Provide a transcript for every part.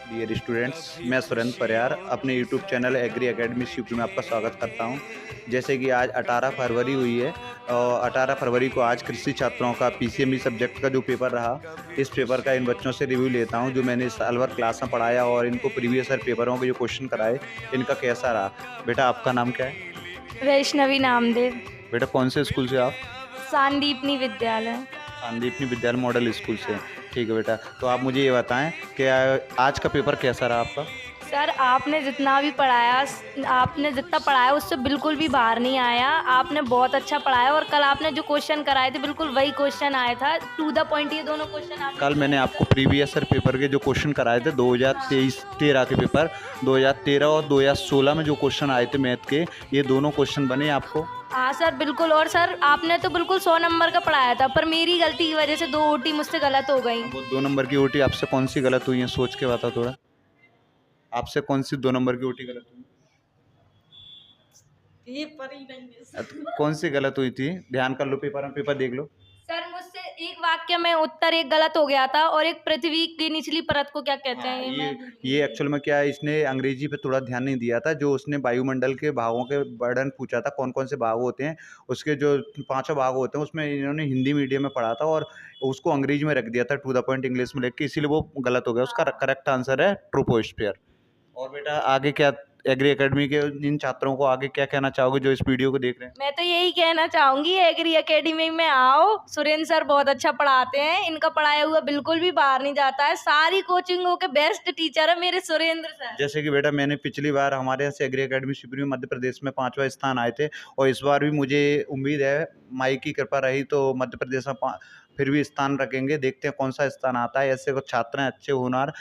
Dear students, मैं सुरेंद्र परियार अपने YouTube channel Agri Academy CP में आपका स्वागत करता हूं। जैसे कि आज 18 फरवरी हुई है और 18 फरवरी को आज कृषि छात्रों का पीसीएमई सब्जेक्ट का जो पेपर रहा, इस पेपर का इन बच्चों से रिव्यू लेता हूं जो मैंने साल भर क्लास में पढ़ाया और इनको प्रीवियस ईयर पेपरों के जो क्वेश्चन कराए, इनका कैसा रहा। बेटा, आपका नाम क्या है? वैष्णवी नामदेव। बेटा, कौन से स्कूल से आप? सांदीपनी विद्यालय। संदीपनी विद्यालय मॉडल स्कूल से। ठीक है बेटा, तो आप मुझे ये बताएं कि आज का पेपर कैसा रहा आपका? सर, आपने जितना भी पढ़ाया, आपने जितना पढ़ाया उससे बिल्कुल भी बाहर नहीं आया। आपने बहुत अच्छा पढ़ाया और कल आपने जो क्वेश्चन कराए थे बिल्कुल वही क्वेश्चन आया था, टू द पॉइंट। ये दोनों क्वेश्चन आप कल मैंने आपको प्रीवियस ईयर पेपर के जो क्वेश्चन कराए थे 2023-13 के पेपर, 2013 और 2016 में जो क्वेश्चन आए थे मैथ के, ये दोनों क्वेश्चन बने आपको? हाँ सर, बिल्कुल। और सर, आपने तो बिल्कुल 100 नंबर का पढ़ाया था, पर मेरी गलती की वजह से 2 ओटी मुझसे गलत हो गई। वो 2 नंबर की ओटी आपसे कौन सी गलत हुई है, सोच के बता थोड़ा। आपसे कौन सी 2 नंबर की ओटी गलत हुई? ये पर ही नहीं है। कौन सी गलत हुई थी? ध्यान कर लो, पेपर में पेपर देख लो। सर, मुझसे एक वाक्य में उत्तर एक गलत हो गया था और एक पृथ्वी की निचली परत को क्या कहते हाँ, हैं ये एक्चुअल में क्या है, इसने अंग्रेजी पे थोड़ा ध्यान नहीं दिया था। जो उसने वायुमंडल के भागों के वर्णन पूछा था, कौन-कौन से भाग होते हैं, उसके जो पाँचों भाग होते हैं, उसमें इन्होंने हिंदी मीडियम में पढ़ा था और उसको अंग्रेजी में रख दिया था, टू द पॉइंट इंग्लिश में लिख के, इसीलिए वो गलत हो गया। उसका करेक्ट आंसर है ट्रोपोस्फियर। और बेटा, आगे क्या एग्री एकेडमी के इन छात्रों को आगे क्या कहना चाहोगे जो इस वीडियो को देख रहे हैं? मैं तो यही कहना चाहूंगी, एग्री एकेडमी में आओ। सुरेंद्र सर बहुत अच्छा पढ़ाते हैं, इनका पढ़ाया हुआ बिल्कुल भी बाहर नहीं जाता है। सारी कोचिंगों के बेस्ट टीचर है मेरे सुरेंद्र सर। जैसे कि बेटा, मैंने पिछली बार हमारे यहाँ से एग्री एकेडमी शिवपुरी में मध्य प्रदेश में 5वां स्थान आए थे और इस बार भी मुझे उम्मीद है, माई की कृपा रही तो मध्य प्रदेश में फिर भी स्थान रखेंगे। देखते हैं कौन सा स्थान आता है। ऐसे कुछ छात्र हैं अच्छे होनहार,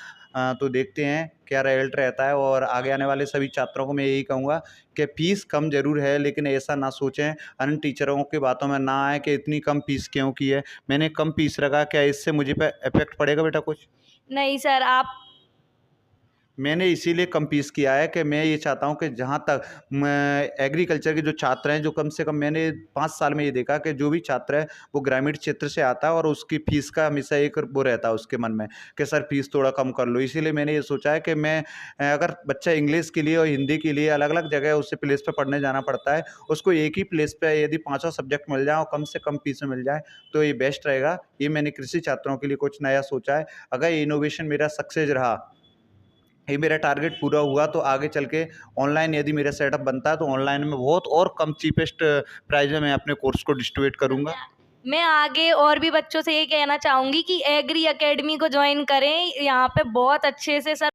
तो देखते हैं क्या रिजल्ट रहता है। और आगे आने वाले सभी छात्रों को मैं यही कहूँगा कि फीस कम ज़रूर है, लेकिन ऐसा ना सोचें, अन्य टीचरों की बातों में ना आए कि इतनी कम फीस क्यों की है। मैंने कम फीस रखा, क्या इससे मुझे पे इफेक्ट पड़ेगा बेटा कुछ? नहीं सर, आप मैंने इसीलिए कम फीस किया है कि मैं ये चाहता हूँ कि जहाँ तक एग्रीकल्चर के जो छात्र हैं, जो कम से कम मैंने 5 साल में ये देखा कि जो भी छात्र है वो ग्रामीण क्षेत्र से आता है और उसकी फीस का हमेशा एक वो रहता है उसके मन में कि सर फीस थोड़ा कम कर लो। इसीलिए मैंने ये सोचा है कि मैं अगर बच्चा इंग्लिश के लिए और हिंदी के लिए अलग अलग जगह उससे प्लेस पे पढ़ने जाना पड़ता है, उसको एक ही प्लेस पे यदि पाँचों सब्जेक्ट मिल जाए और कम से कम फीस में मिल जाए तो ये बेस्ट रहेगा। ये मैंने कृषि छात्रों के लिए कुछ नया सोचा है। अगर ये इनोवेशन मेरा सक्सेस रहा, ये मेरा टारगेट पूरा हुआ, तो आगे चल के ऑनलाइन यदि मेरा सेटअप बनता है तो ऑनलाइन में बहुत और कम चीपेस्ट प्राइस में मैं अपने कोर्स को डिस्ट्रीब्यूट करूँगा। मैं आगे और भी बच्चों से ये कहना चाहूंगी कि एग्री एकेडमी को ज्वाइन करें। यहाँ पे बहुत अच्छे से सर